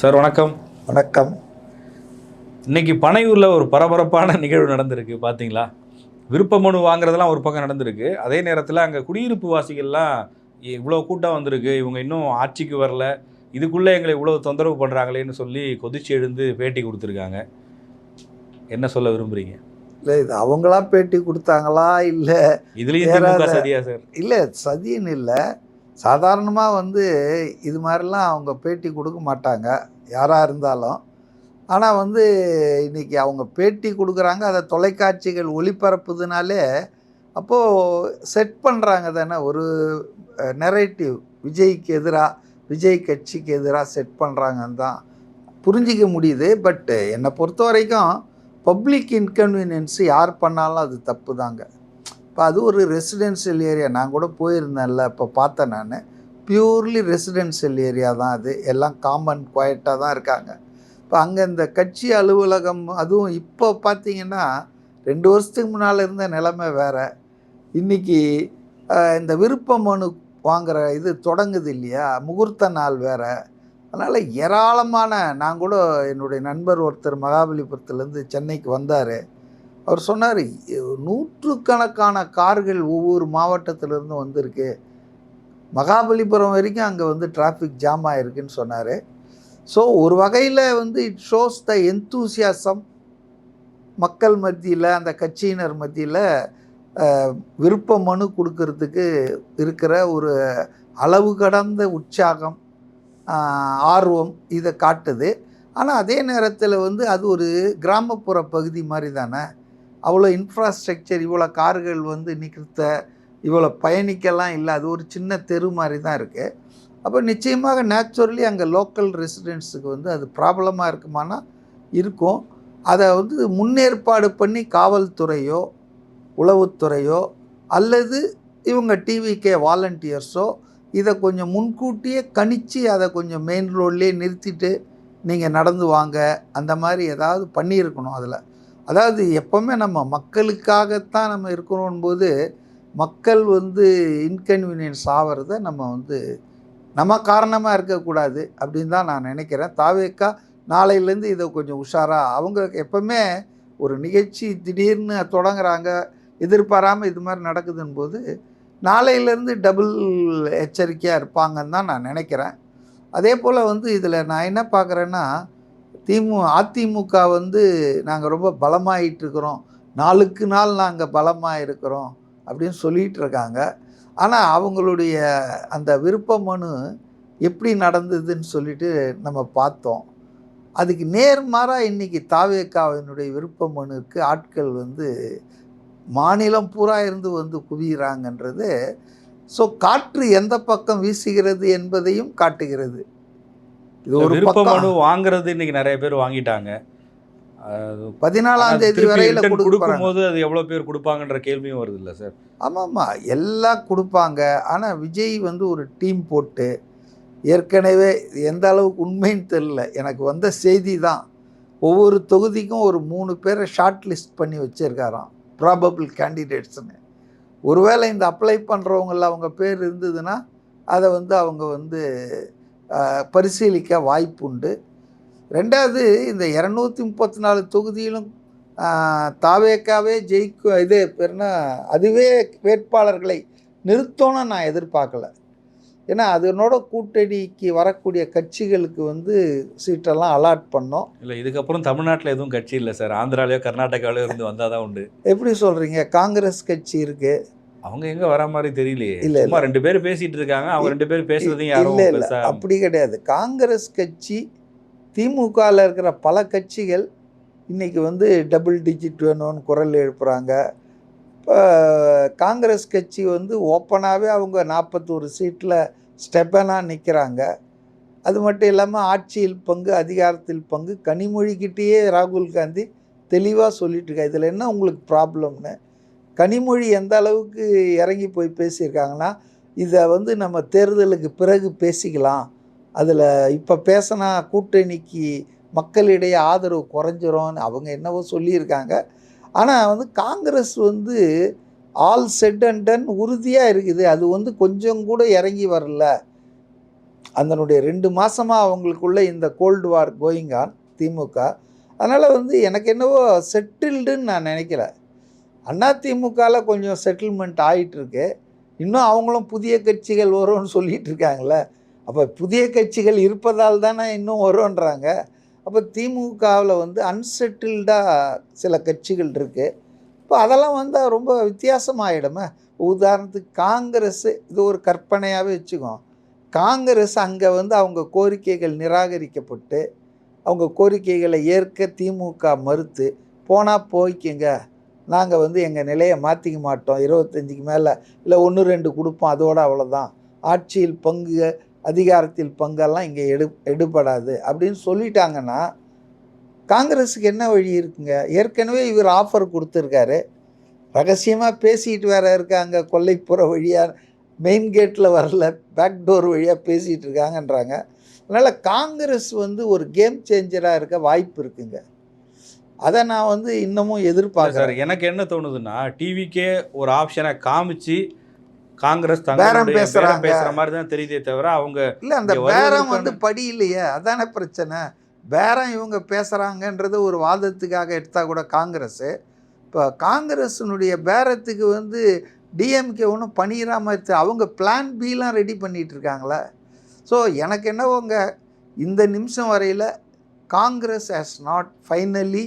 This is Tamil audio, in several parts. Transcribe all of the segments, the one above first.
சார் வணக்கம். வணக்கம். இன்னைக்கு பனையூரில் ஒரு பரபரப்பான நிகழ்வு நடந்திருக்கு பார்த்தீங்களா? விருப்ப மனு வாங்குறதெல்லாம் ஒரு பக்கம் நடந்திருக்கு. அதே நேரத்தில் அங்கே குடியிருப்பு வாசிகள்லாம் இவ்வளோ கூட்டம் வந்திருக்கு, இவங்க இன்னும் ஆட்சிக்கு வரல, இதுக்குள்ளே எங்களை இவ்வளோ தொந்தரவு பண்ணுறாங்களேன்னு சொல்லி கொதிச்சு எழுந்து பேட்டி கொடுத்துருக்காங்க. என்ன சொல்ல விரும்புகிறீங்க? இல்லை, இது அவங்களா பேட்டி கொடுத்தாங்களா இல்லை இதுலேயும் திமுக சதியா சார்? இல்லை, சதின்னு இல்லை. சாதாரணமாக இது மாதிரிலாம் அவங்க பேட்டி கொடுக்க மாட்டாங்க யாராக இருந்தாலும். ஆனால் இன்றைக்கி அவங்க பேட்டி கொடுக்குறாங்க, அதை தொலைக்காட்சிகள் ஒளிபரப்புதுனாலே அப்போது செட் பண்ணுறாங்க தானே ஒரு நெரேட்டிவ். விஜய்க்கு எதிராக, விஜய் கட்சிக்கு எதிராக செட் பண்ணுறாங்கன்னு தான் புரிஞ்சிக்க முடியுது. பட் என்னை பொறுத்த வரைக்கும் பப்ளிக் இன்கன்வீனியன்ஸு யார் பண்ணாலும் அது தப்பு தாங்க. இப்போ அது ஒரு ரெசிடென்ஷியல் ஏரியா. நான் கூட போயிருந்தேன்ல, இப்போ பார்த்தேன் நான். பியூர்லி ரெசிடென்ஷியல் ஏரியா தான் அது. எல்லாம் காமன் குவாய்ட்டாக தான் இருக்காங்க. இப்போ அங்கே இந்த கட்சி அலுவலகம், அதுவும் இப்போ பார்த்தீங்கன்னா 2 வருஷத்துக்கு முன்னால் இருந்த நிலைமை வேறு. இன்றைக்கி இந்த விருப்ப மனு வாங்குகிற இது தொடங்குது இல்லையா, முகூர்த்த நாள் வேறு. அதனால் ஏராளமான, நான் கூட என்னுடைய நண்பர் ஒருத்தர் மகாபலிபுரத்துலேருந்து சென்னைக்கு வந்தார். அவர் சொன்னார், 100கணக்கான கார்கள் ஒவ்வொரு மாவட்டத்திலேருந்து வந்திருக்கு, மகாபலிபுரம் வரைக்கும் அங்கே டிராஃபிக் ஜாம் ஆகிருக்குன்னு சொன்னார். ஸோ ஒரு வகையில் இட் ஷோஸ் த எந்தூசியாசம் மக்கள் மத்தியில், அந்த கட்சியினர் மத்தியில் விருப்ப மனு கொடுக்கறதுக்கு இருக்கிற ஒரு அளவு கடந்த உற்சாகம், ஆர்வம், இதை காட்டுது. ஆனால் அதே நேரத்தில் அது ஒரு கிராமப்புற பகுதி மாதிரி தானே. அவ்வளோ இன்ஃப்ராஸ்ட்ரக்சர், இவ்வளோ கார்கள் நிற்கிறத, இவ்வளோ பயணிக்கலாம் இல்லை, அது ஒரு சின்ன தெரு மாதிரி தான் இருக்குது. அப்போ நிச்சயமாக நேச்சுரலி அங்கே லோக்கல் ரெசிடென்ட்ஸுக்கு அது ப்ராப்ளமாக இருக்குமானா இருக்கும். அதை முன்னேற்பாடு பண்ணி காவல்துறையோ உளவுத்துறையோ அல்லது இவங்க டிவிகே வாலண்டியர்ஸோ இதை கொஞ்சம் முன்கூட்டியே கணித்து அதை கொஞ்சம் மெயின் ரோட்லேயே நிறுத்திட்டு நீங்கள் நடந்து வாங்க, அந்த மாதிரி ஏதாவது பண்ணியிருக்கணும். அதாவது எப்போவுமே நம்ம மக்களுக்காகத்தான் நம்ம இருக்கணும் போது மக்கள் இன்கன்வீனியன்ஸ் ஆகிறத நம்ம காரணமாக இருக்கக்கூடாது அப்படின்னு தான் நான் நினைக்கிறேன். தாவேக்கா நாளையிலேருந்து இதை கொஞ்சம் உஷாராக, அவங்க எப்போவுமே ஒரு நிகழ்ச்சி திடீர்னு தொடங்குறாங்க, எதிர்பாராமல் இது மாதிரி நடக்குதுன்னு போது நாளையிலேருந்து டபுள் எச்சரிக்கையாக இருப்பாங்கன்னு தான் நான் நினைக்கிறேன். அதே போல் இதில் நான் என்ன பார்க்குறேன்னா, அதிமுக நாங்கள் ரொம்ப பலமாகிட்டுருக்குறோம், நாளுக்கு நாள் நாங்கள் பலமாக இருக்கிறோம் அப்படின்னு சொல்லிகிட்டு இருக்காங்க. ஆனால் அவங்களுடைய அந்த விருப்ப மனு எப்படி நடந்ததுன்னு சொல்லிட்டு நம்ம பார்த்தோம். அதுக்கு நேர்மாறாக இன்றைக்கி தாவேக்காவினுடைய விருப்ப மனுக்கு ஆட்கள் மாநிலம் பூரா இருந்து குவிகிறாங்கன்றது. ஸோ காற்று எந்த பக்கம் வீசுகிறது என்பதையும் காட்டுகிறது. இது ஒரு விருப்ப மனு வாங்குறது இன்றைக்கி நிறைய பேர் வாங்கிட்டாங்க. 14ஆம் தேதி வரையில் கொடுக்கும்போது அது எவ்வளோ பேர் கொடுப்பாங்கன்ற கேள்வியும் வருது இல்லை சார்? ஆமாம், எல்லாம் கொடுப்பாங்க. ஆனால் விஜய் ஒரு டீம் போட்டு, ஏற்கனவே எந்த அளவுக்கு உண்மைன்னு தெரியல, எனக்கு வந்த செய்தி தான், ஒவ்வொரு தொகுதிக்கும் ஒரு 3 பேரை ஷார்ட் லிஸ்ட் பண்ணி வச்சுருக்காராம், ப்ராபபிள் கேண்டிடேட்ஸ்னு. ஒருவேளை இந்த அப்ளை பண்ணுறவங்களில் அவங்க பேர் இருந்ததுன்னா அதை அவங்க பரிசீலிக்க வாய்ப்பு உண்டு. ரெண்டாவது, இந்த 234 தொகுதியிலும் தாவேக்காவே ஜெயிக்கும், இது பேர்னா அதுவே வேட்பாளர்களை நிறுத்தோன்னு நான் எதிர்பார்க்கல. ஏன்னா அதனோட கூட்டணிக்கு வரக்கூடிய கட்சிகளுக்கு சீட்டெல்லாம் அலாட் பண்ணோம். இல்லை, இதுக்கப்புறம் தமிழ்நாட்டில் எதுவும் கட்சி இல்லை சார், ஆந்திராலையோ கர்நாடகாவிலையோ இருந்து வந்தால் தான் உண்டு. எப்படி சொல்கிறீங்க? காங்கிரஸ் கட்சி இருக்குது, அவங்க எங்கே வர மாதிரி தெரியலையே. இல்லை, 2 பேர் பேசிகிட்டு இருக்காங்க, அவங்க 2 பேர் பேசுகிறதையும் யாரும் இல்லை, அப்படி கிடையாது. காங்கிரஸ் கட்சி, திமுகவில் இருக்கிற பல கட்சிகள் இன்றைக்கி டபுள் டிஜிட் வேணும்னு குரல் எழுப்புகிறாங்க. இப்போ காங்கிரஸ் கட்சி ஓப்பனாகவே அவங்க 41 சீட்டில் ஸ்டெப்பனாக நிற்கிறாங்க. அது மட்டும் இல்லாமல் ஆட்சியில் பங்கு, அதிகாரத்தில் பங்கு, கனிமொழிக்கிட்டேயே ராகுல் காந்தி தெளிவாக சொல்லிட்டு இருக்கா. இதில் என்ன உங்களுக்கு ப்ராப்ளம்னு. கனிமொழி எந்த அளவுக்கு இறங்கி போய் பேசியிருக்காங்கன்னா, இதை நம்ம தேர்தலுக்கு பிறகு பேசிக்கலாம், அதில் இப்போ பேசினா கூட்டணிக்கு மக்களிடையே ஆதரவு குறைஞ்சிரும்னு அவங்க என்னவோ சொல்லியிருக்காங்க. ஆனால் Congress all set and ton உறுதியாக இருக்குது. அது கொஞ்சம் கூட இறங்கி வரல. அதனுடைய 2 மாதமாக அவங்களுக்குள்ள இந்த கோல்டு வார் கோயிங் ஆன் திமுக. அதனால் வந்து எனக்கு என்னவோ செட்டில்டுன்னு நான் நினைக்கல. அதிமுகவில் கொஞ்சம் செட்டில்மெண்ட் ஆகிட்டுருக்கு. இன்னும் அவங்களும் புதிய கட்சிகள் வரும்னு சொல்லிகிட்டு இருக்காங்களே. அப்போ புதிய கட்சிகள் இருப்பதால் தானே இன்னும் வரும்ன்றாங்க. அப்போ திமுகவில் வந்து அன்செட்டில்டாக சில கட்சிகள் இருக்குது. இப்போ அதெல்லாம் வந்து ரொம்ப வித்தியாசமாகிடுமே. உதாரணத்துக்கு காங்கிரஸ், இது ஒரு கற்பனையாகவே வச்சுக்கோம். காங்கிரஸ் அங்கே வந்து அவங்க கோரிக்கைகள் நிராகரிக்கப்பட்டு அவங்க கோரிக்கைகளை ஏற்க திமுக மறுத்து போனால் போய்க்குங்க, நாங்கள் வந்து எங்கள் நிலையை மாற்றிக்க மாட்டோம், 25க்கு மேலே இல்லை 1-2 கொடுப்போம், அதோடு அவ்வளோதான், ஆட்சியில் பங்கு அதிகாரத்தில் பங்கெல்லாம் இங்கே எடுபடாது அப்படின்னு சொல்லிட்டாங்கன்னா காங்கிரஸுக்கு என்ன வழி இருக்குங்க? ஏற்கனவே இவர் ஆஃபர் கொடுத்துருக்காரு, ரகசியமாக பேசிக்கிட்டு வேற இருக்காங்க, கொல்லைப்புற வழியாக மெயின் கேட்டில் வரல, பேக் டோர் வழியாக பேசிகிட்டு இருக்காங்கன்றாங்க. அதனால் காங்கிரஸ் வந்து ஒரு கேம் சேஞ்சராக இருக்க வாய்ப்பு இருக்குங்க. அதை நான் வந்து இன்னமும் எதிர்பார்க்குறேன். எனக்கு என்ன தோணுதுன்னா, டிவிக்கே ஒரு ஆப்ஷனை காமிச்சு காங்கிரஸ் பேரம் பேசுகிற மாதிரி தான் தெரியுதே தவிர அவங்க இல்லை, அந்த பேரம் வந்து படி இல்லையே, அதான பிரச்சனை. பேரம் இவங்க பேசுகிறாங்கன்றது ஒரு வாதத்துக்காக எடுத்தால் கூட காங்கிரஸு, இப்போ காங்கிரஸினுடைய பேரத்துக்கு வந்து டிஎம்கே ஒன்றும் பண்ணிடாமல் அவங்க பிளான் பிலாம் ரெடி பண்ணிகிட்டு இருக்காங்களே. ஸோ எனக்கு என்னவோங்க, இந்த நிமிஷம் வரையில் Congress has not finally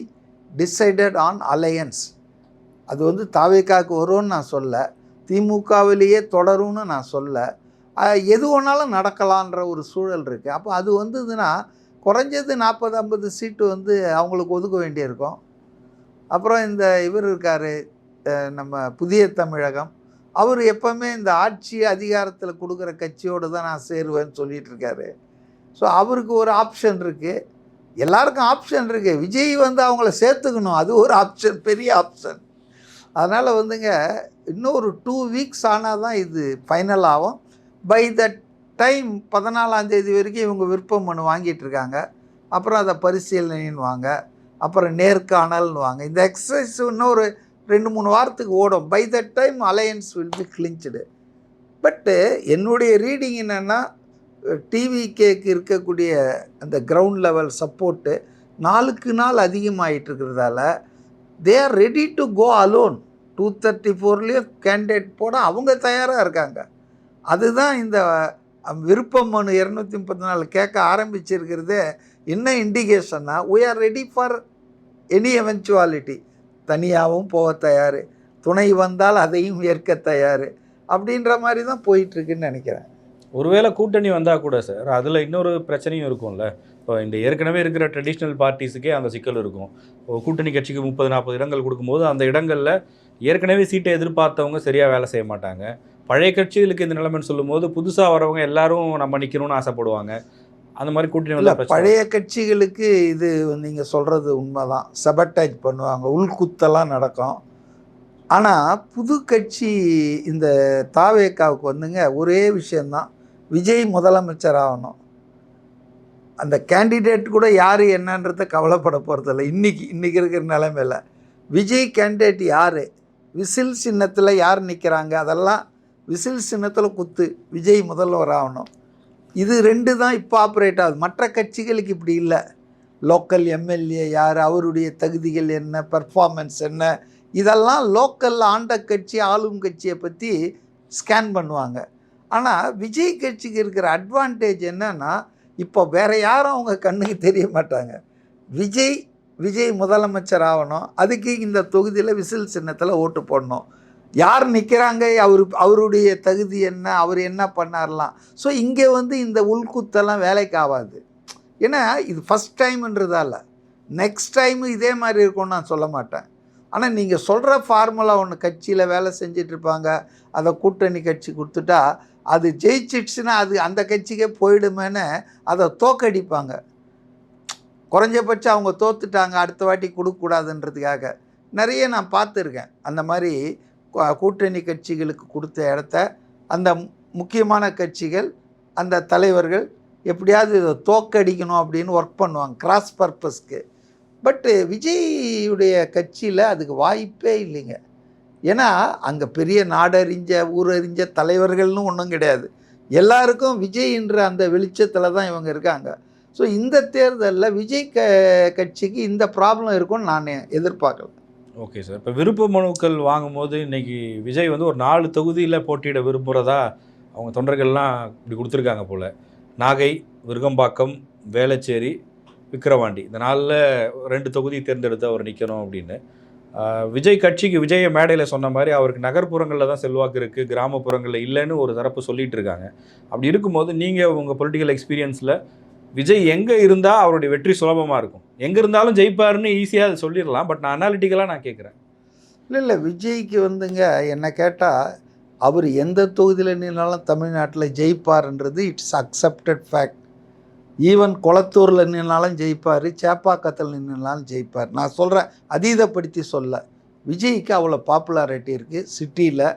decided on alliance. அது வந்து தாவேக்காவுக்கு வரும்னு நான் சொல்ல, திமுகவிலேயே தொடரும்னு நான் சொல்ல, எது ஒன்றாலும் நடக்கலான்ற ஒரு சூழல் இருக்குது. அப்போ அது வந்ததுன்னா குறைஞ்சது 40-50 சீட்டு வந்து அவங்களுக்கு ஒதுக்க வேண்டியிருக்கும். அப்புறம் இந்த இவர் இருக்கார், நம்ம புதிய தமிழகம், அவர் எப்போவுமே இந்த ஆட்சி அதிகாரத்தில் கொடுக்குற கட்சியோடு தான் நான் சேருவேன்னு சொல்லிகிட்டு இருக்காரு. ஸோ அவருக்கு ஒரு ஆப்ஷன் இருக்குது, எல்லாருக்கும் ஆப்ஷன் இருக்குது. விஜய் வந்து அவங்கள சேர்த்துக்கணும், அது ஒரு ஆப்ஷன், பெரிய ஆப்ஷன். அதனால் வந்துங்க இன்னும் ஒரு 2 வீக்ஸ் ஆனால் தான் இது ஃபைனல் ஆகும். பை த டைம் 14ஆம் தேதி வரைக்கும் இவங்க விருப்ப மனு வாங்கிட்டு இருக்காங்க. அப்புறம் அதை பரிசீலனைன்னுவாங்க, அப்புறம் நேர்காணல்னுவாங்க. இந்த எக்ஸசைஸ் இன்னும் ஒரு 2-3 வாரத்துக்கு ஓடும். By the time alliance will be clinched. But என்னுடைய ரீடிங் என்னென்னா, டிவிகேக்கு இருக்கக்கூடிய அந்த கிரவுண்ட் லெவல் சப்போர்ட்டு நாளுக்கு நாள் அதிகமாகிட்டு இருக்கிறதால they are ready to go alone. 234லேயே கேண்டிடேட் போட அவங்க தயாராக இருக்காங்க. அதுதான் இந்த விருப்ப மனு 234 கேட்க ஆரம்பிச்சிருக்கிறதே என்ன இண்டிகேஷன்னா, we are ready for any eventuality. தனியாகவும் போக தயார், துணை வந்தால் அதையும் ஏற்க தயார், அப்படின்ற மாதிரி தான் போயிட்டுருக்குன்னு நினைக்கிறேன். ஒருவேளை கூட்டணி வந்தால் கூட சார், அதில் இன்னொரு பிரச்சனையும் இருக்கும்ல. இப்போ இந்த ஏற்கனவே இருக்கிற ட்ரெடிஷ்னல் பார்ட்டிஸுக்கே அந்த சிக்கல் இருக்கும். கூட்டணி கட்சிக்கு 30-40 இடங்கள் கொடுக்கும்போது அந்த இடங்களில் ஏற்கனவே சீட்டை எதிர்பார்த்தவங்க சரியாக வேலை செய்ய மாட்டாங்க. பழைய கட்சிகளுக்கு இந்த நிலைமைன்னு சொல்லும்போது புதுசாக வரவங்க எல்லாரும் நம்ம நிற்கணும்னு ஆசைப்படுவாங்க. அந்த மாதிரி கூட்டணி இல்லை, பழைய கட்சிகளுக்கு இது நீங்கள் சொல்கிறது உண்மைதான், சபட்டாஜ் பண்ணுவாங்க, உள்குத்தெல்லாம் நடக்கும். ஆனால் புது கட்சி இந்த தாவேக்காவுக்கு வந்துங்க ஒரே விஷயந்தான், விஜய் முதலமைச்சர் ஆகணும். அந்த கேண்டிடேட் கூட யார் என்னன்றதை கவலைப்பட போகிறதில்ல. இன்றைக்கி இருக்கிற நிலைமையில் விஜய் கேண்டிடேட் யார், விசில் சின்னத்தில் யார் நிற்கிறாங்க, அதெல்லாம் விசில் சின்னத்தில் குத்து, விஜய் முதல்வர் ஆகணும். இது 2 தான் இப்போ ஆப்ரேட் ஆகுது. மற்ற கட்சிகளுக்கு இப்படி இல்லை. லோக்கல் எம்எல்ஏ யார், அவருடைய தகுதிகள் என்ன, பர்ஃபார்மன்ஸ் என்ன, இதெல்லாம் லோக்கல் ஆண்ட கட்சி ஆளும் கட்சியை பற்றி ஸ்கேன் பண்ணுவாங்க. ஆனால் விஜய் கட்சிக்கு இருக்கிற அட்வான்டேஜ் என்னன்னா, இப்போ வேறு யாரும் அவங்க கண்ணுக்கு தெரிய மாட்டாங்க. விஜய் முதலமைச்சர் ஆகணும், அதுக்கு இந்த தொகுதியில் விசில் சின்னத்தில் ஓட்டு போடணும், யார் நிற்கிறாங்க, அவருடைய தகுதி என்ன, அவர் என்ன பண்ணார்லாம். ஸோ இங்கே வந்து இந்த உள்குத்தெல்லாம் வேலைக்கு ஆகாது. ஏன்னா இது ஃபஸ்ட் டைம்ன்றதால நெக்ஸ்ட் டைமு இதே மாதிரி இருக்கும்னு நான் சொல்ல மாட்டேன். ஆனால் நீங்கள் சொல்கிற ஃபார்முலா ஒன்று கட்சியில் வேலை செஞ்சிட்ருப்பாங்க, அதை கூட்டணி கட்சி கொடுத்துட்டா அது ஜெயிச்சிடுச்சுன்னா அது அந்த கட்சிக்கே போயிடுமேன்னு அதை தோக்கடிப்பாங்க. குறைஞ்சபட்சம் அவங்க தோத்துட்டாங்க, அடுத்த வாட்டி கொடுக்கக்கூடாதுன்றதுக்காக நிறைய நான் பார்த்துருக்கேன். அந்த மாதிரி கூட்டணி கட்சிகளுக்கு கொடுத்த இடத்த அந்த முக்கியமான கட்சிகள் அந்த தலைவர்கள் எப்படியாவது இதை தோக்கடிக்கணும் அப்படின்னு ஒர்க் பண்ணுவாங்க கிராஸ் பர்பஸ்க்கு. பட்டு விஜய்யுடைய கட்சியில் அதுக்கு வாய்ப்பே இல்லைங்க. ஏன்னா அங்கே பெரிய நாடறிஞ்ச ஊரறிஞ்ச தலைவர்கள்னு ஒன்றும் கிடையாது. எல்லாருக்கும் விஜய்ன்ற அந்த வெளிச்சத்தில் தான் இவங்க இருக்காங்க. ஸோ இந்த தேர்தலில் விஜய் கட்சிக்கு இந்த ப்ராப்ளம் இருக்கும்னு நான் எதிர்பார்க்கல. Okay sir. இப்போ விருப்ப மனுக்கள் வாங்கும்போது இன்னைக்கு விஜய் வந்து ஒரு 4 தொகுதியில் போட்டியிட விரும்புகிறதா அவங்க தொண்டர்கள்லாம் இப்படி கொடுத்துருக்காங்க போல். நாகை, விருகம்பாக்கம், வேளச்சேரி, விக்கிரவாண்டி, இந்த 4ல் 2 தொகுதி தேர்ந்தெடுத்து அவர் நிற்கணும் அப்படின்னு. விஜய் கட்சிக்கு விஜயை மேடையில் சொன்ன மாதிரி அவருக்கு நகர்ப்புறங்களில் தான் செல்வாக்கு இருக்குது, கிராமப்புறங்களில் இல்லைன்னு ஒரு தரப்பு சொல்லிட்டு இருக்காங்க. அப்படி இருக்கும்போது நீங்கள் உங்கள் பொலிட்டிக்கல் எக்ஸ்பீரியன்ஸில் விஜய் எங்கே இருந்தால் அவருடைய வெற்றி சுலபமாக இருக்கும்? எங்கே இருந்தாலும் ஜெயிப்பாருன்னு ஈஸியாக அதை சொல்லிடலாம், பட் நான் அனாலிட்டிக்கலாக நான் கேட்குறேன். இல்லை விஜய்க்கு வந்துங்க என்ன கேட்டால் அவர் எந்த தொகுதியில் நின்னாலும் தமிழ்நாட்டில் ஜெயிப்பார்ன்றது இட்ஸ் அக்செப்டட் ஃபேக்ட். ஈவன் குளத்தூரில் நின்னாலும் ஜெயிப்பார், சேப்பாக்கத்தில் நின்னாலும் ஜெயிப்பார். நான் சொல்கிறேன், அதீதப்படுத்தி சொல்ல. விஜய்க்கு அவ்வளோ பாப்புலாரிட்டி இருக்குது. சிட்டியில்,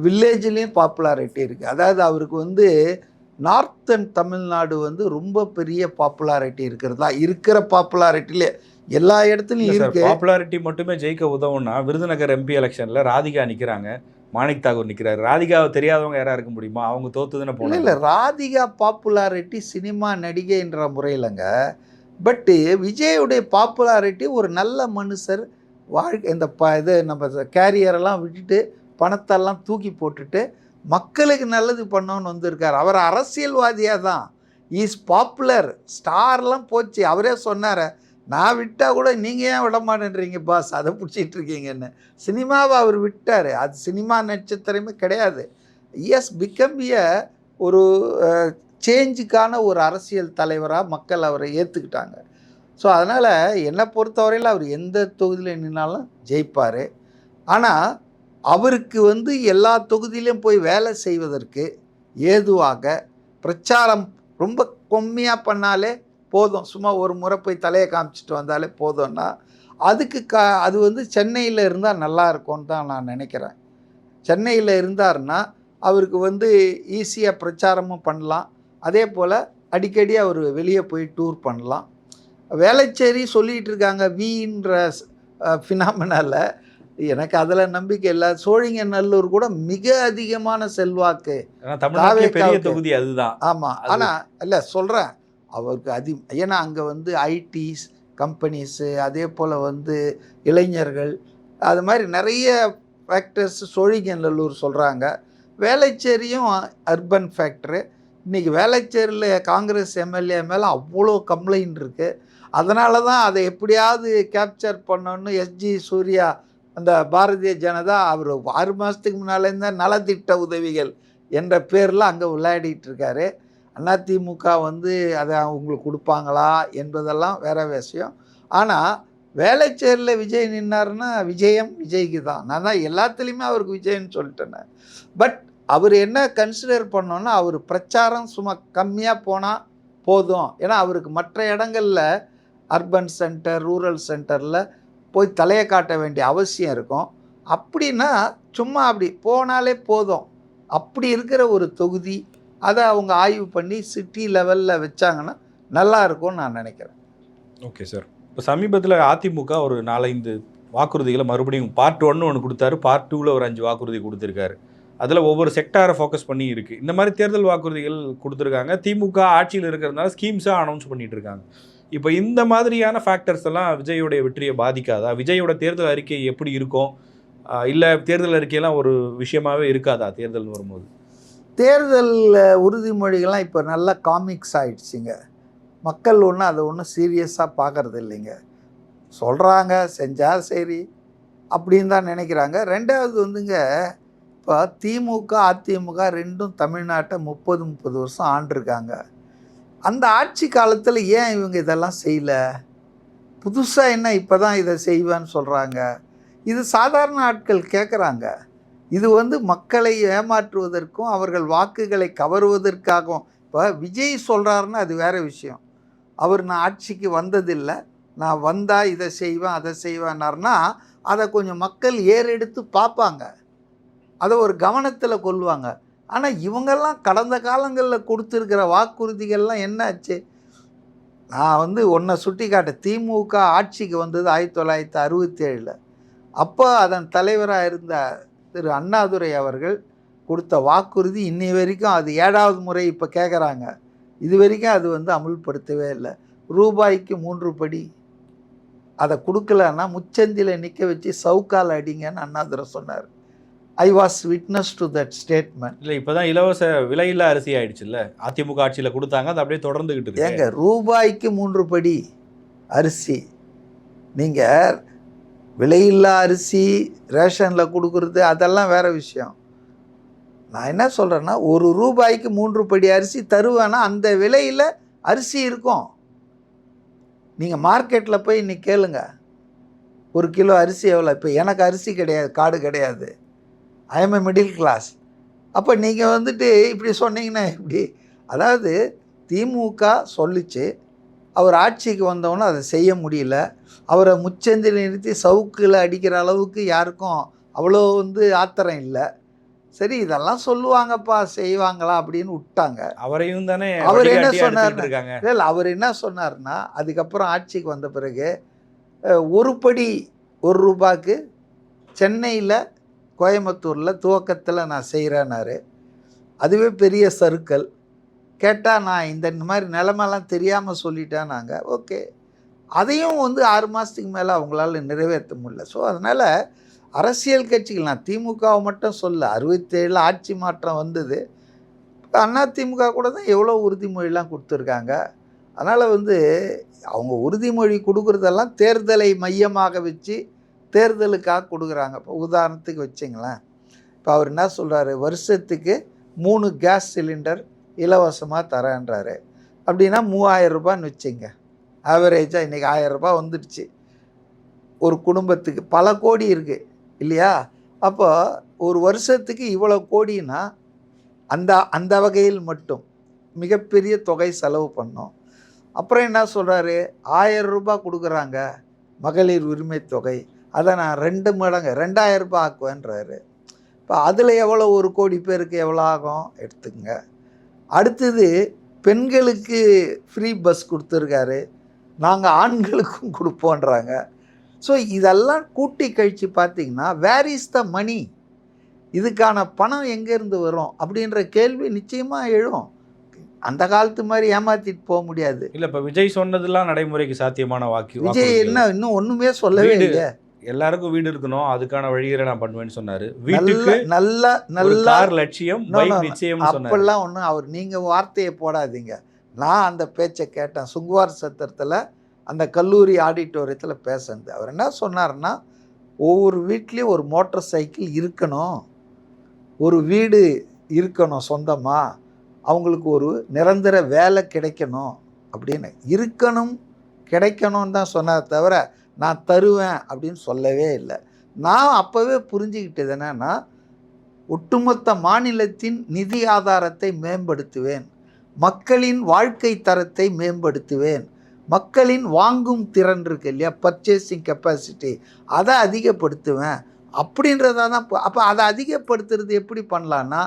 வில்லேஜ்லேயும் பாப்புலாரிட்டி இருக்குது. அதாவது அவருக்கு வந்து நார்த்தன் தமிழ்நாடு வந்து ரொம்ப பெரிய பாப்புலாரிட்டி இருக்கிறதா, இருக்கிற பாப்புலாரிட்டிலே எல்லா இடத்துலையும் இருக்குது. பாப்புலாரிட்டி மட்டுமே ஜெயிக்க உதவும்னா விருதுநகர் எம்பி எலெக்ஷனில் ராதிகா நிற்கிறாங்க, மாணிக் தாகூர் நிற்கிறாரு. ராதிகாவை தெரியாதவங்க யாராக இருக்க முடியுமா? அவங்க தோத்துதுன்னு போகல. இல்லை ராதிகா பாப்புலாரிட்டி சினிமா நடிகைன்ற முறையிலங்க. பட்டு விஜயுடைய பாப்புலாரிட்டி ஒரு நல்ல மனுஷர் வாழ்க்கை, இந்த இது நம்ம கேரியரெல்லாம் விட்டுட்டு பணத்தெல்லாம் தூக்கி போட்டுட்டு மக்களுக்கு நல்லது பண்ணோன்னு வந்திருக்கார். அவர் அரசியல்வாதியாக தான். Is popular. ஸ்டார்லாம் போச்சு. அவரே சொன்னார், நான் விட்டால் கூட நீங்கள் ஏன் விட மாட்டேன்றீங்க பாஸ், அதை பிடிச்சிட்டு இருக்கீங்கன்னு. சினிமாவை அவர் விட்டார். அது சினிமா நட்சத்திரமே கிடையாது. எஸ் பிகம் ஒரு சேஞ்சுக்கான ஒரு அரசியல் தலைவராக மக்கள் அவரை ஏற்றுக்கிட்டாங்க. ஸோ அதனால் என்னை பொறுத்தவரையில் அவர் எந்த தொகுதியில் நின்னாலும் ஜெயிப்பார். ஆனால் அவருக்கு வந்து எல்லா தொகுதியிலையும் போய் வேலை செய்வதற்கு ஏதுவாக பிரச்சாரம் ரொம்ப கம்மியாக பண்ணாலே போதும், சும்மா ஒரு முறை போய் தலையை காமிச்சிட்டு வந்தாலே போதும்னா அதுக்கு அது வந்து சென்னையில் இருந்தால் நல்லா இருக்கும்னு தான் நான் நினைக்கிறேன். சென்னையில் இருந்தார்னா அவருக்கு வந்து ஈஸியாக பிரச்சாரமும் பண்ணலாம். அதே போல் அடிக்கடி அவர் வெளியே போய் டூர் பண்ணலாம். வேளச்சேரி சொல்லிகிட்டு இருக்காங்க வீன்ற ஃபினாமினால, எனக்கு அதில் நம்பிக்கை இல்லை. சோழிங்கநல்லூர் கூட மிக அதிகமான செல்வாக்கு, பெரிய தொகுதி அதுதான். ஆமாம். ஆனால் இல்லை சொல்கிறேன், அவருக்கு ஏன்னா அங்கே வந்து ஐடிஸ் கம்பெனிஸு, அதே போல் வந்து இளைஞர்கள், அது மாதிரி நிறைய ஃபேக்டர்ஸ் சோழிங்கநல்லூர் சொல்கிறாங்க. வேளச்சேரியும் அர்பன் ஃபேக்டரு. இன்றைக்கி வேளச்சேரியில் காங்கிரஸ் எம்எல்ஏ மேலே அவ்வளோ கம்ப்ளைண்ட் இருக்குது. அதனால தான் அதை எப்படியாவது கேப்சர் பண்ணணுன்னு எஸ்ஜி சூர்யா அந்த பாரதிய ஜனதா அவர் 6 மாதத்துக்கு முன்னாலேருந்து நலத்திட்ட உதவிகள் என்ற பேரில் அங்கே விளையாடிட்டு இருக்காரு. அதிமுக வந்து அதை அவங்களுக்கு கொடுப்பாங்களா என்பதெல்லாம் வேறு விஷயம். ஆனால் வேளச்சேரியில் விஜய் நின்னார்னா விஜயம் விஜய்க்கு தான். நான் தான் எல்லாத்துலேயுமே அவருக்கு விஜய்ன்னு சொல்லிட்டேன். பட் அவர் என்ன கன்சிடர் பண்ணோன்னா அவர் பிரச்சாரம் சும்மா கம்மியாக போனால் போதும். ஏன்னா அவருக்கு மற்ற இடங்களில் அர்பன் சென்டர், ரூரல் சென்டரில் போய் தலையை காட்ட வேண்டிய அவசியம் இருக்கும். அப்படின்னா சும்மா அப்படி போனாலே போதும். அப்படி இருக்கிற ஒரு தொகுதி, அதை அவங்க ஆய்வு பண்ணி சிட்டி லெவலில் வச்சாங்கன்னா நல்லா இருக்கும்னு நான் நினைக்கிறேன். Okay sir. இப்போ சமீபத்தில் அதிமுக ஒரு 4-5 வாக்குறுதிகளை மறுபடியும் பார்ட் 1 ஒன்று கொடுத்தாரு, பார்ட் 2ல் ஒரு 5 வாக்குறுதி கொடுத்துருக்காரு. அதில் ஒவ்வொரு செக்டாரை ஃபோக்கஸ் பண்ணி இருக்குது. இந்த மாதிரி தேர்தல் வாக்குறுதிகள் கொடுத்துருக்காங்க. திமுக ஆட்சியில் இருக்கிறதுனால ஸ்கீம்ஸாக அனௌன்ஸ் பண்ணிகிட்டு இருக்காங்க. இப்போ இந்த மாதிரியான ஃபேக்டர்ஸ் எல்லாம் விஜயோடைய வெற்றியை பாதிக்காதா? விஜயோட தேர்தல் அறிக்கை எப்படி இருக்கும்? இல்லை தேர்தல் அறிக்கையெல்லாம் ஒரு விஷயமாகவே இருக்காதா தேர்தல் வரும்போது? தேர்தல் உறுதிமொழிகள்லாம் இப்போ நல்லா காமிக்ஸ் ஆகிடுச்சிங்க. மக்கள் அதை ஒன்றும் சீரியஸாக பார்க்குறது இல்லைங்க. சொல்கிறாங்க, செஞ்சால் சரி அப்படின்னு தான் நினைக்கிறாங்க. ரெண்டாவது வந்துங்க, இப்போ திமுக அதிமுக ரெண்டும் தமிழ்நாட்டை 30 வருஷம் ஆண்டிருக்காங்க. அந்த ஆட்சி காலத்தில் ஏன் இவங்க இதெல்லாம் செய்யலை? புதுசாக என்ன இப்போ தான் இதை செய்வேன்னு சொல்கிறாங்க? இது சாதாரண ஆட்கள் கேட்குறாங்க. இது வந்து மக்களை ஏமாற்றுவதற்கும் அவர்கள் வாக்குகளை கவருவதற்காகவும். இப்போ விஜய் சொல்கிறாருன்னா அது வேறு விஷயம். அவர் நான் ஆட்சிக்கு வந்ததில்லை, நான் வந்தால் இதை செய்வேன் அதை செய்வேன்னார்னா அதை கொஞ்சம் மக்கள் ஏறெடுத்து பார்ப்பாங்க, அதை ஒரு கவனத்தில் கொள்வாங்க. ஆனால் இவங்கெல்லாம் கடந்த காலங்களில் கொடுத்துருக்கிற வாக்குறுதிகள்லாம் என்ன ஆச்சு? நான் வந்து ஒன்றை சுட்டி காட்ட, திமுக ஆட்சிக்கு வந்தது 1967. அப்போ அதன் தலைவராக இருந்த திரு அண்ணாதுரை அவர்கள் கொடுத்த வாக்குறுதி இன்னி வரைக்கும் அது 7வது முறை இப்போ கேட்குறாங்க. இது வரைக்கும் அது வந்து அமுல்படுத்தவே இல்லை. ரூபாய்க்கு 3 படி அதை கொடுக்கலன்னா முச்சந்தில நிற்க வச்சு சவுக்கால் அடிங்கன்னு அண்ணாதுரை சொன்னார். I was witness to that statement. இல்லை இப்போ தான் இலவச விலையில்லா அரிசி ஆயிடுச்சுல்ல, அதிமுக ஆட்சியில் கொடுத்தாங்க, அது அப்படியே தொடர்ந்துக்கிட்டு இருக்கு. ஏங்க ரூபாய்க்கு 3 படி அரிசி, நீங்கள் விலையில்லா அரிசி ரேஷனில் கொடுக்குறது அதெல்லாம் வேறு விஷயம். நான் என்ன சொல்கிறேன்னா, ₹1 3 படி அரிசி தருவேன்னா அந்த விலையில் அரிசி இருக்கும். நீங்கள் மார்க்கெட்டில் போய் இன்னைக்கு கேளுங்க, 1 கிலோ அரிசி எவ்வளோ? இப்போ எனக்கு அரிசி கிடையாது, கார்டு கிடையாது. I am a middle class. அப்போ நீங்கள் வந்துட்டு இப்படி சொன்னீங்கன்னா எப்படி? அதாவது திமுக சொல்லிச்சு, அவர் ஆட்சிக்கு வந்தவொன்னே அதை செய்ய முடியல. அவரை முச்சந்தில் நிறுத்தி சவுக்கில் அடிக்கிற அளவுக்கு யாருக்கும் அவ்வளோ வந்து ஆத்திரம் இல்லை. சரி இதெல்லாம் சொல்லுவாங்கப்பா, செய்வாங்களா அப்படின்னு விட்டாங்க. அவரையும் தானே அவர் என்ன வழிகாட்டியா சொன்னார்? எடுத்துக்கிட்டு இருக்காங்க. இல்லை அவர் என்ன சொன்னார்னா, அதுக்கப்புறம் ஆட்சிக்கு வந்த பிறகு 1 படி ₹1 சென்னையில் கோயம்புத்தூரில் துவக்கத்தில் நான் செய்கிறேன்னாரு. அதுவே பெரிய சறுக்கல். கேட்டால் நான் இந்த மாதிரி நிலமெல்லாம் தெரியாமல் சொல்லிட்டேன். நாங்கள் ஓகே, அதையும் வந்து 6 மாதத்துக்கு மேலே அவங்களால நிறைவேற்ற முடியல. ஸோ அதனால் அரசியல் கட்சிகள், நான் திமுகவை மட்டும் சொல்ல, 67 ஆட்சி மாற்றம் வந்தது, அதிமுக கூட தான் எவ்வளோ உறுதிமொழிலாம் கொடுத்துருக்காங்க. அதனால் வந்து அவங்க உறுதிமொழி கொடுக்குறதெல்லாம் தேர்தலை மையமாக வச்சு தேர்தலுக்காக கொடுக்குறாங்க. இப்போ உதாரணத்துக்கு வச்சிங்களேன், இப்போ அவர் என்ன சொல்கிறாரு, வருஷத்துக்கு 3 கேஸ் சிலிண்டர் இலவசமாக தரேன்றாரு. அப்படின்னா ₹3000 வச்சுங்க. ஆவரேஜாக இன்றைக்கி ₹1000 வந்துடுச்சு ஒரு குடும்பத்துக்கு. பல கோடி இருக்குது இல்லையா? அப்போ ஒரு வருஷத்துக்கு இவ்வளோ கோடின்னா அந்த அந்த வகையில் மட்டும் மிகப்பெரிய தொகை செலவு பண்ணோம். அப்புறம் என்ன சொல்கிறாரு, ₹1000 கொடுக்குறாங்க மகளிர் உரிமை தொகை, அதை நான் 2 மடங்கு ₹2000 ஆக்குவேன்றாரு. இப்போ அதில் எவ்வளோ, 1 கோடி பேருக்கு எவ்வளோ ஆகும் எடுத்துக்கங்க. அடுத்தது பெண்களுக்கு ஃப்ரீ பஸ் கொடுத்துருக்காரு, நாங்கள் ஆண்களுக்கும் கொடுப்போன்றாங்க. ஸோ இதெல்லாம் கூட்டி கழித்து பார்த்திங்கன்னா வேர் இஸ் த மணி, இதுக்கான பணம் எங்கேருந்து வரும் அப்படின்ற கேள்வி நிச்சயமாக எழும். அந்த காலத்து மாதிரி ஏமாற்றிட்டு போக முடியாது. இல்லை இப்போ விஜய் சொன்னதெல்லாம் நடைமுறைக்கு சாத்தியமான விஜய் என்ன இன்னும் ஒன்றுமே சொல்லவே இல்லை. எல்லாருக்கும் வீடு இருக்கணும், அதுக்கான வழிகளை நான் பண்ணுவேன்னு சொன்னாரு. வீட்டுக்கு நல்ல கார் லட்சியம், பைக் நிச்சயம் அப்பெல்லாம் ஒன்றும் அவர் நீங்கள் வார்த்தையை போடாதீங்க. நான் அந்த பேச்சை கேட்டேன் சுங்குவார் சத்திரத்தில், அந்த கல்லூரி ஆடிட்டோரியத்தில் பேசுனது. அவர் என்ன சொன்னார்னா, ஒவ்வொரு வீட்லேயும் ஒரு மோட்டார் சைக்கிள் இருக்கணும், ஒரு வீடு இருக்கணும் சொந்தமாக, அவங்களுக்கு ஒரு நிரந்தர வேலை கிடைக்கணும் அப்படின்னு. இருக்கணும் கிடைக்கணும்னு தான் சொன்னார் தவிர நான் தருவேன் அப்படின்னு சொல்லவே இல்லை. நான் அப்போவே புரிஞ்சுக்கிட்டது என்னன்னா, ஒட்டுமொத்த மாநிலத்தின் நிதி ஆதாரத்தை மேம்படுத்துவேன், மக்களின் வாழ்க்கை தரத்தை மேம்படுத்துவேன், மக்களின் வாங்கும் திறன் இருக்கு இல்லையா, பர்ச்சேசிங் கெப்பாசிட்டி, அதை அதிகப்படுத்துவேன் அப்படின்றத தான். அப்போ அதை அதிகப்படுத்துறது எப்படி பண்ணலான்னா,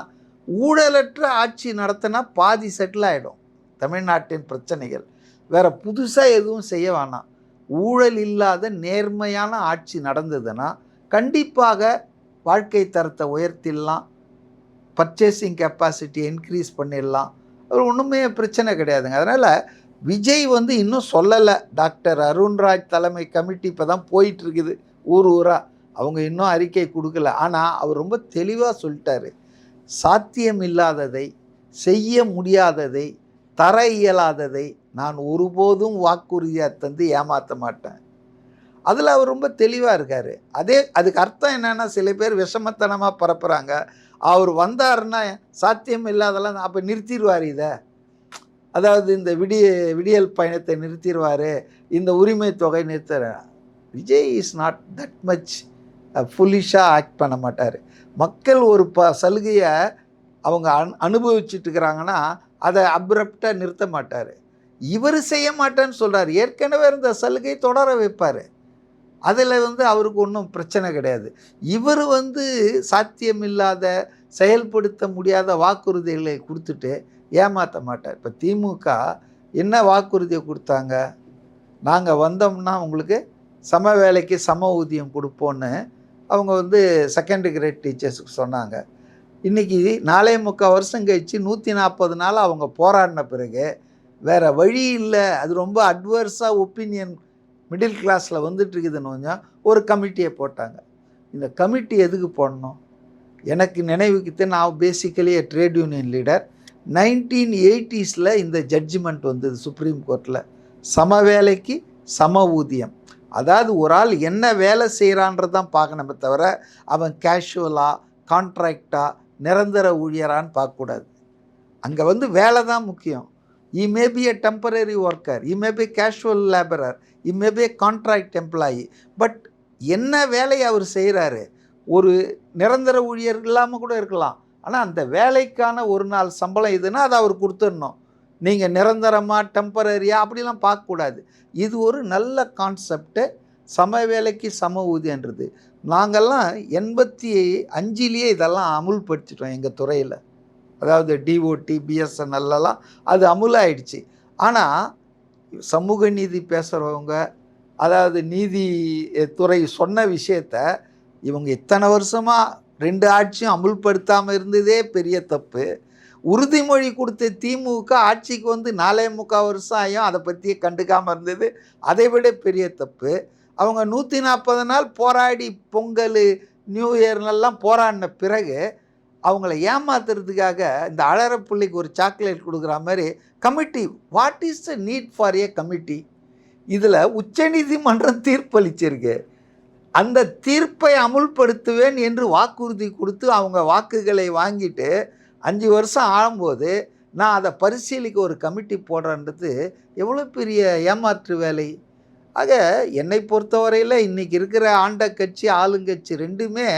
ஊழலற்ற ஆட்சி நடத்தினா பாதி செட்டில் ஆகிடும் தமிழ்நாட்டின் பிரச்சனைகள். வேறு புதுசாக எதுவும் செய்ய வேணாம். ஊழல் இல்லாத நேர்மையான ஆட்சி நடந்ததுன்னா கண்டிப்பாக வாழ்க்கை தரத்தை உயர்த்திடலாம், பர்ச்சேசிங் கெப்பாசிட்டி இன்க்ரீஸ் பண்ணிடலாம். அது ஒன்றுமே பிரச்சனை கிடையாதுங்க. அதனால் விஜய் வந்து இன்னும் சொல்லலை. டாக்டர் அருண்ராஜ் தலைமை கமிட்டி இப்போ தான் போயிட்டுருக்குது ஊர் ஊராக, அவங்க இன்னும் அறிக்கை கொடுக்கல. ஆனால் அவர் ரொம்ப தெளிவாக சொல்லிட்டாரு, சாத்தியம் இல்லாததை, செய்ய முடியாததை, தர இயலாததை நான் ஒருபோதும் வாக்குறுதியாக தந்து ஏமாற்ற மாட்டேன். அதில் அவர் ரொம்ப தெளிவாக இருக்கார். அதுக்கு அர்த்தம் என்னென்னா, சில பேர் விஷமத்தனமாக பரப்புகிறாங்க, அவர் வந்தாருன்னா சாத்தியம் இல்லாதெல்லாம் அப்போ நிறுத்திடுவார் இதை. அதாவது இந்த விடியல் பயணத்தை நிறுத்திடுவார், இந்த உரிமை தொகை நிறுத்துற. Vijay is not that much ஃபுல்லிஷாக ஆக்ட் பண்ண மாட்டார். மக்கள் ஒரு சலுகையை அவங்க அனுபவிச்சுட்டு இருக்கிறாங்கன்னா அதை அப்ரப்டாக நிறுத்த மாட்டார். இவர் செய்ய மாட்டேன்னு சொல்கிறார், ஏற்கனவே இருந்த சலுகை தொடர வைப்பார். அதில் வந்து அவருக்கு ஒன்றும் பிரச்சனை கிடையாது. இவர் வந்து சாத்தியமில்லாத, செயல்படுத்த முடியாத வாக்குறுதிகளை கொடுத்துட்டு ஏமாற்ற மாட்டார். இப்போ திமுக என்ன வாக்குறுதியை கொடுத்தாங்க, நாங்கள் வந்தோம்னா உங்களுக்கு சம வேலைக்கு சம ஊதியம் கொடுப்போன்னு அவங்க வந்து செகண்ட் கிரேட் டீச்சர்ஸுக்கு சொன்னாங்க. இன்றைக்கி 4.25 வருஷம் கழிச்சு 140 நாள் அவங்க போராடின பிறகு வேறு வழி இல்லை, அது ரொம்ப அட்வர்ஸாக ஒப்பீனியன் மிடில் கிளாஸில் வந்துட்டுருக்குதுன்னு கொஞ்சம் ஒரு கமிட்டியை போட்டாங்க. இந்த கமிட்டி எதுக்கு போடணும்? எனக்கு நினைவுக்கு நான் basically trade union leader. 1980s இந்த ஜட்ஜ்மெண்ட் வந்தது சுப்ரீம் கோர்ட்டில். சம வேலைக்கு சம ஊதியம். அதாவது ஒரு ஆள் என்ன வேலை செய்கிறான்றது தான் பார்க்கணுமே தவிர அவன் கேஷுவலாக கான்ட்ராக்டாக நிரந்தர ஊழியரான்னு பார்க்கக்கூடாது. அங்கே வேலை தான் முக்கியம். He may be a temporary worker, he may be a casual laborer, he may be a contract employee. But என்ன வேலையை அவர் செய்கிறாரு? ஒரு நிரந்தர ஊழியர் இல்லாமல் கூட இருக்கலாம். ஆனால் அந்த வேலைக்கான ஒரு நாள் சம்பளம் இதுன்னா அதை அவர் கொடுத்துடணும். நீங்கள் நிரந்தரமாக டெம்பரரியாக அப்படிலாம் பார்க்கக்கூடாது. இது ஒரு நல்ல கான்செப்டு. சம வேலைக்கு சம ஊதியன்றது நாங்கள்லாம் 85 இதெல்லாம் அமுல்படுத்திட்டோம் எங்கள் துறையில். அதாவது டிஓடி பிஎஸ்என்எல்லாம் அது அமுலாயிடுச்சு. ஆனால் சமூக நீதி பேசுகிறவங்க, அதாவது நீதி துறை சொன்ன விஷயத்த இவங்க இத்தனை வருஷமாக 2 ஆட்சியும் அமுல்படுத்தாமல் இருந்ததே பெரிய தப்பு. உறுதிமொழி கொடுத்த திமுக ஆட்சிக்கு 4.25 வருஷம் ஆயும் அதை பற்றியே கண்டுக்காமல் இருந்தது அதை விட பெரிய தப்பு. அவங்க 140 நாள் போராடி பொங்கல் நியூ இயர்னெல்லாம் போராடின பிறகு அவங்கள ஏமாத்துறதுக்காக இந்த அழற பிள்ளைக்கு ஒரு சாக்லேட் கொடுக்குற மாதிரி committee. What is the need for A committee? இதில் உச்சநீதிமன்றம் தீர்ப்பளிச்சிருக்கு. அந்த தீர்ப்பை அமுல்படுத்துவேன் என்று வாக்குறுதி கொடுத்து அவங்க வாக்குகளை வாங்கிட்டு 5 வருஷம் ஆகும்போது நான் அதை பரிசீலிக்க ஒரு கமிட்டி போடுறேன்றது எவ்வளோ பெரிய ஏமாற்று வேலை. ஆக என்னை பொறுத்தவரையில் இன்றைக்கி இருக்கிற ஆண்ட கட்சி ஆளுங்கட்சி ரெண்டுமே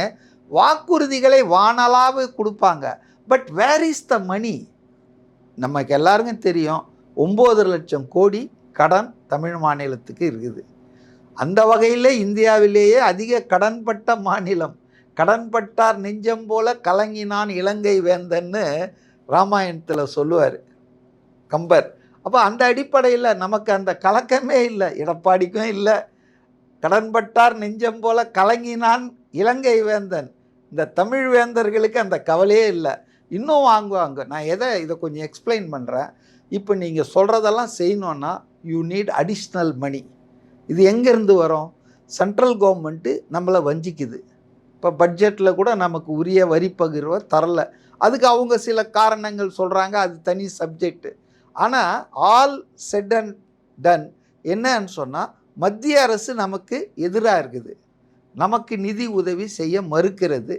வாக்குறுதிகளை வானலாக கொடுப்பாங்க. பட் வேர் இஸ் த மணி? நமக்கு எல்லாருக்கும் தெரியும் 9 லட்சம் கோடி கடன் தமிழ் மாநிலத்துக்கு இருக்குது. அந்த வகையில் இந்தியாவிலேயே அதிக கடன்பட்ட மாநிலம். கடன்பட்டார் நெஞ்சம் போல கலங்கினான் இலங்கை வேந்தன்னு ராமாயணத்தில் சொல்லுவார் கம்பர். அப்போ அந்த அடிப்படையில் நமக்கு அந்த கலக்கமே இல்லை, எடப்பாடிக்கும் இல்லை. கடன்பட்டார் நெஞ்சம் போல கலங்கினான் இலங்கை வேந்தன். இந்த தமிழ் வேந்தர்களுக்கு அந்த கவலையே இல்லை. இன்னும் வாங்குவாங்க. நான் இதை கொஞ்சம் எக்ஸ்பிளைன் பண்ணுறேன். இப்போ நீங்கள் சொல்கிறதெல்லாம் செய்யணுன்னா யூ நீட் அடிஷ்னல் மணி. இது எங்கேருந்து வரும்? சென்ட்ரல் கவர்மெண்ட்டு நம்மளை வஞ்சிக்குது. இப்போ பட்ஜெட்டில் கூட நமக்கு உரிய வரி பகிர்வை தரல. அதுக்கு அவங்க சில காரணங்கள் சொல்கிறாங்க, அது தனி சப்ஜெக்டு. ஆனால் ஆல் செட் அண்ட் டன் என்னன்னு சொன்னால் மத்திய அரசு நமக்கு எதிராக இருக்குது. நமக்கு நிதி உதவி செய்ய மறுக்கிறது.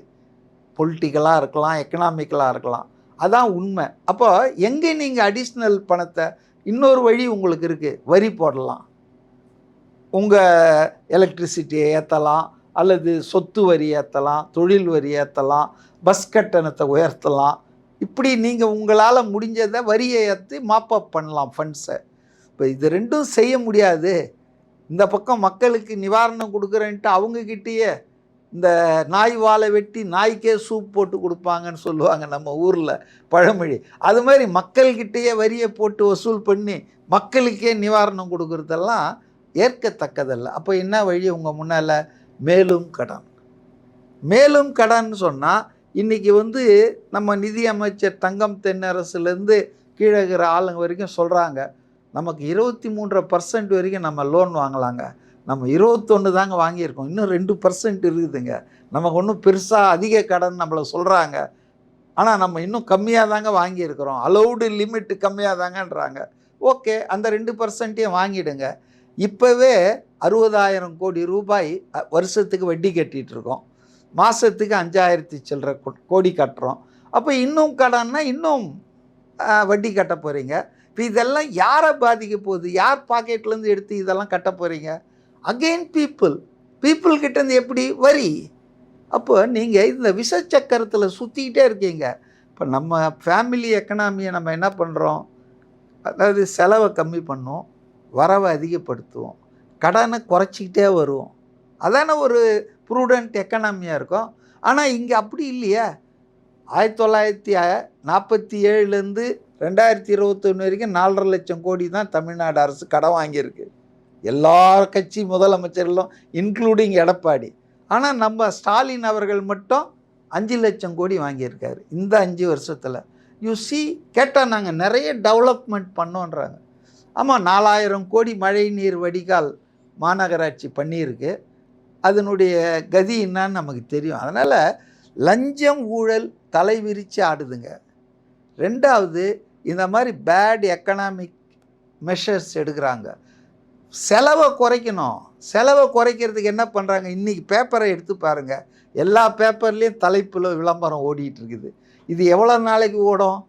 பொலிட்டிக்கலாக இருக்கலாம், எக்கனாமிக்கலாக இருக்கலாம். அதான் உண்மை. அப்போ எங்கே நீங்கள் அடிஷ்னல் பணத்தை, இன்னொரு வழி உங்களுக்கு இருக்குது, வரி போடலாம். உங்கள் எலக்ட்ரிசிட்டியை ஏற்றலாம், அல்லது சொத்து வரி ஏற்றலாம், தொழில் வரி ஏற்றலாம், பஸ் கட்டணத்தை உயர்த்தலாம். இப்படி நீங்கள் உங்களால் முடிஞ்சதை வரியை ஏற்றி மாப்பப் பண்ணலாம் ஃபண்ட்ஸை. இப்போ இது ரெண்டும் செய்ய முடியாது. இந்த பக்கம் மக்களுக்கு நிவாரணம் கொடுக்குறேன்ட்டு அவங்கக்கிட்டேயே இந்த நாய் வாழை வெட்டி நாய்க்கே சூப் போட்டு கொடுப்பாங்கன்னு சொல்லுவாங்க நம்ம ஊரில் பழமொழி. அது மாதிரி மக்கள்கிட்டேயே வரியை போட்டு வசூல் பண்ணி மக்களுக்கே நிவாரணம் கொடுக்குறதெல்லாம் ஏற்கத்தக்கதல்ல. அப்போ என்ன வழி உங்கள் முன்னால்? மேலும் கடன். மேலும் கடன் சொன்னால் இன்றைக்கி நம்ம நிதியமைச்சர் தங்கம் தென்னரசுலேருந்து கீழே இருக்கிற ஆளுங்க வரைக்கும் சொல்கிறாங்க, நமக்கு 23% வரைக்கும் நம்ம லோன் வாங்கலாங்க. நம்ம 21 தாங்க வாங்கியிருக்கோம், இன்னும் 2% இருக்குதுங்க. நமக்கு ஒன்றும் பெருசாக அதிக கடன் நம்மளை சொல்கிறாங்க. ஆனால் நம்ம இன்னும் கம்மியாக தாங்க வாங்கியிருக்கிறோம், அலௌடு லிமிட்டு கம்மியாக தாங்கன்றாங்க. ஓகே, அந்த 2%ஐயும் வாங்கிடுங்க. இப்போவே 60,000 கோடி ரூபாய் வருஷத்துக்கு வட்டி கட்டிகிட்ருக்கோம். மாதத்துக்கு 5,000 சில்லற கோடி கட்டுறோம். அப்போ இன்னும் கடன்னா இன்னும் வட்டி கட்ட போகிறீங்க. இப்போ இதெல்லாம் யாரை பாதிக்க போகுது? யார் பாக்கெட்லேருந்து எடுத்து இதெல்லாம் கட்ட போகிறீங்க? அகெயின் பீப்புள்கிட்டேருந்து எப்படி? வரி. அப்போ நீங்கள் இந்த விஷச்சக்கரத்தில் சுற்றிக்கிட்டே இருக்கீங்க. இப்போ நம்ம ஃபேமிலி எக்கனாமியை நம்ம என்ன பண்ணுறோம்? அதாவது செலவை கம்மி பண்ணுவோம், வரவை அதிகப்படுத்துவோம், கடனை குறைச்சிக்கிட்டே வருவோம். அதான ஒரு ப்ரூடெண்ட் எக்கனாமியாக இருக்கும். ஆனால் இங்கே அப்படி இல்லையா? 1947லேருந்து 2021 வரைக்கும் 4.5 லட்சம் கோடி தான் தமிழ்நாடு அரசு கடன் வாங்கியிருக்கு. எல்லா கட்சி முதலமைச்சர்களும் இன்க்ளூடிங் எடப்பாடி. ஆனால் நம்ம ஸ்டாலின் அவர்கள் மட்டும் 5 லட்சம் கோடி வாங்கியிருக்காரு இந்த 5 வருஷத்தில். கேட்டால் நாங்கள் நிறைய டெவலப்மெண்ட் பண்ணோன்றாங்க. ஆமாம், 4000 கோடி மழை நீர் வடிகால் மாநகராட்சி பண்ணியிருக்கு. அதனுடைய கதி என்னான்னு நமக்கு தெரியும். அதனால் லஞ்சம் ஊழல் தலை விரித்து ஆடுதுங்க. ரெண்டாவது, இந்த மாதிரி பேட் எக்கனாமிக் மெஷர்ஸ் எடுக்கிறாங்க. செலவை குறைக்கணும். செலவை குறைக்கிறதுக்கு என்ன பண்ணுறாங்க? இன்றைக்கி பேப்பரை எடுத்து பாருங்கள், எல்லா பேப்பர்லேயும் தலைப்பில் விளம்பரம் ஓடிட்டு இருக்குது. இது எவ்வளோ நாளைக்கு ஓடும்?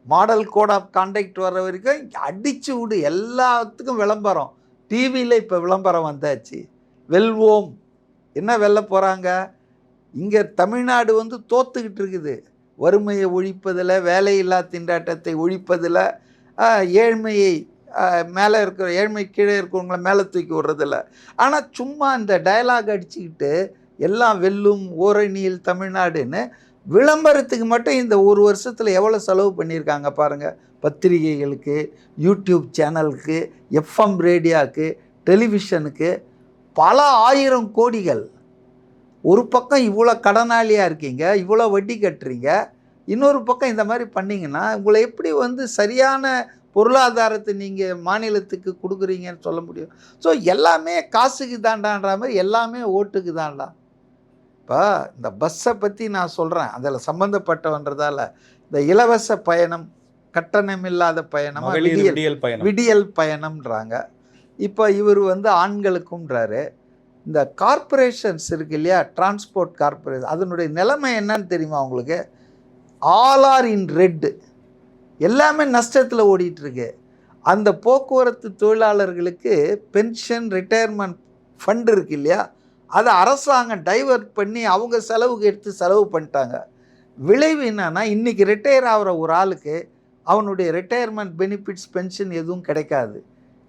மாடல் கோட் ஆஃப் கான்டக்ட் வர்ற வரைக்கும் அடித்து விடு, எல்லாத்துக்கும் விளம்பரம். டிவியில் இப்போ விளம்பரம் வந்தாச்சு. வெல்வோம். என்ன வெல்ல போகிறாங்க? இங்கே தமிழ்நாடு வந்து தோத்துக்கிட்டு இருக்குது. வறுமையை ஒழிப்பதில், வேலையில்லா திண்டாட்டத்தை ஒழிப்பதில், ஏழ்மையை மேலே இருக்கிற ஏழ்மை கீழே இருக்கிறவங்கள மேலே தூக்கி விடுறதில்ல. ஆனால் சும்மா இந்த டயலாக் அடிச்சுக்கிட்டு எல்லாம் வெல்லும் ஓரணியில் தமிழ்நாடுன்னு விளம்பரத்துக்கு மட்டும் இந்த ஒரு வருஷத்தில் எவ்வளோ செலவு பண்ணியிருக்காங்க பாருங்கள். பத்திரிகைகளுக்கு, யூடியூப் சேனலுக்கு, எஃப்எம் ரேடியோவுக்கு, டெலிவிஷனுக்கு பல 1000 கோடிகள். ஒரு பக்கம் இவ்வளோ கடனாளியாக இருக்கீங்க, இவ்வளோ வட்டி கட்டுறீங்க, இன்னொரு பக்கம் இந்த மாதிரி பண்ணிங்கன்னா உங்களை எப்படி வந்து சரியான பொருளாதாரத்தை நீங்கள் மாநிலத்துக்கு கொடுக்குறீங்கன்னு சொல்ல முடியும்? ஸோ எல்லாமே காசுக்கு தாண்டான்ற மாதிரி எல்லாமே ஓட்டுக்கு தாண்டா. இப்போ இந்த பஸ்ஸை பற்றி நான் சொல்கிறேன், அதில் சம்மந்தப்பட்டவன்றதால இந்த இலவச பயணம், கட்டணமில்லாத பயணம், விடியல் பயணம்ன்றாங்க. இப்போ இவர் வந்து ஆண்களுக்கும்ன்றாரு. இந்த கார்ப்பரேஷன்ஸ் இருக்கு இல்லையா, டிரான்ஸ்போர்ட் கார்ப்பரேஷன், அதனுடைய நிலைமை என்னன்னு தெரியுமா உங்களுக்கு? All are in red. எல்லாமே நஷ்டத்தில் ஓடிட்டுருக்கு. அந்த போக்குவரத்து தொழிலாளர்களுக்கு பென்ஷன், ரிட்டையர்மெண்ட் ஃபண்ட் இருக்கு இல்லையா, அதை அரசாங்கம் டைவர்ட் பண்ணி அவங்க செலவுக்கு எடுத்து செலவு பண்ணிட்டாங்க. விளைவு என்னன்னா, இன்றைக்கி ரிட்டையர் ஆகிற ஒரு ஆளுக்கு அவனுடைய ரிட்டையர்மெண்ட் பெனிஃபிட்ஸ், பென்ஷன் எதுவும் கிடைக்காது.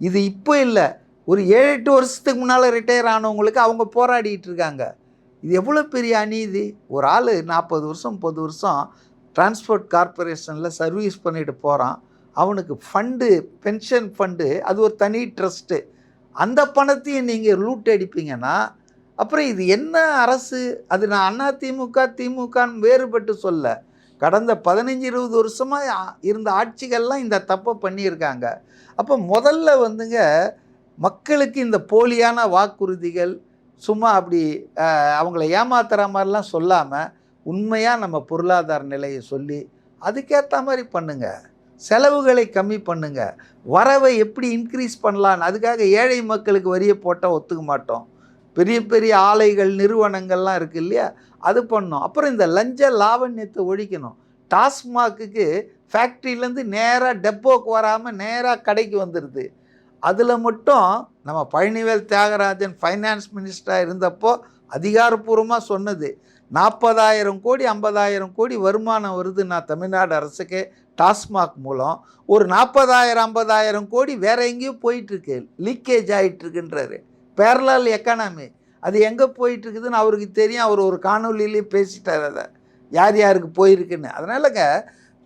இது இப்போ இல்லை, ஒரு 7-8 வருஷத்துக்கு முன்னால் ரிட்டையர் ஆனவங்களுக்கு அவங்க போராடிட்டு இருக்காங்க. இது எவ்வளோ பெரிய அநீதி. ஒரு ஆள் 40 வருஷம் 30 வருஷம் டிரான்ஸ்போர்ட் கார்ப்பரேஷனில் சர்வீஸ் பண்ணிட்டு போகிறான். அவனுக்கு ஃபண்டு, பென்ஷன் ஃபண்டு, அது ஒரு தனி ட்ரஸ்ட்டு. அந்த பணத்தையும் நீங்கள் லூட் அடிப்பீங்கன்னா அப்புறம் இது என்ன அரசு? அது நான் அதிமுக திமுகன்னு வேறுபட்டு சொல்ல, கடந்த 15-20 வருஷமாக இருந்த ஆட்சிகள்லாம் இந்த தப்பை பண்ணியிருக்காங்க. அப்போ முதல்ல வந்துங்க மக்களுக்கு இந்த போலியான வாக்குறுதிகள், சும்மா அப்படி அவங்கள ஏமாத்துகிற மாதிரிலாம் சொல்லாமல் உண்மையாக நம்ம பொருளாதார நிலையை சொல்லி அதுக்கேற்ற மாதிரி பண்ணுங்கள். செலவுகளை கம்மி பண்ணுங்கள். வரவை எப்படி இன்க்ரீஸ் பண்ணலான்னு, அதுக்காக ஏழை மக்களுக்கு வரியை போட்டால் ஒத்துக்க மாட்டோம். பெரிய பெரிய ஆலைகள், நிறுவனங்கள்லாம் இருக்குது இல்லையா, அது பண்ணணும். அப்புறம் இந்த லஞ்ச லாவண்யத்தை ஒழிக்கணும். டாஸ்மாக்கு ஃபேக்ட்ரியிலேருந்து நேராக டெப்போக்கு வராமல் நேராக கடைக்கு வந்துடுது. அதில் மட்டும் நம்ம பழனிவேல் தியாகராஜன் ஃபைனான்ஸ் மினிஸ்டராக இருந்தப்போ அதிகாரப்பூர்வமாக சொன்னது, 40,000 கோடி 50,000 கோடி வருமானம் வருது நான் தமிழ்நாடு அரசுக்கு டாஸ்மாக் மூலம். ஒரு 40,000 50,000 கோடி வேறு எங்கேயோ போயிட்டுருக்கு, லீக்கேஜ் ஆகிட்டுருக்குன்றாரு. பேரலல் எக்கானமி அது எங்கே போயிட்டுருக்குதுன்னு அவருக்கு தெரியும். அவர் ஒரு காணொலியிலே பேசிட்டார் அதை யார் யாருக்கு போயிருக்குன்னு. அதனாலங்க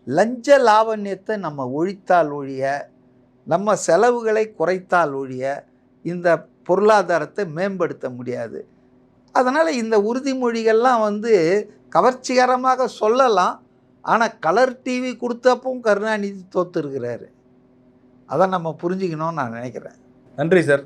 லஞ்ச லாவண்யத்தை நம்ம ஒழித்தால் ஒழிய, நம்ம செலவுகளை குறைத்தால் ஒழிய இந்த பொருளாதாரத்தை மேம்படுத்த முடியாது. அதனால் இந்த உறுதிமொழிகள்லாம் வந்து கவர்ச்சிகரமாக சொல்லலாம். ஆனால் கலர் டிவி கொடுத்தப்பவும் கருணாநிதி தோற்றுருக்கிறாரு. அதை நம்ம புரிஞ்சுக்கணும்னு நான் நினைக்கிறேன். நன்றி சார்.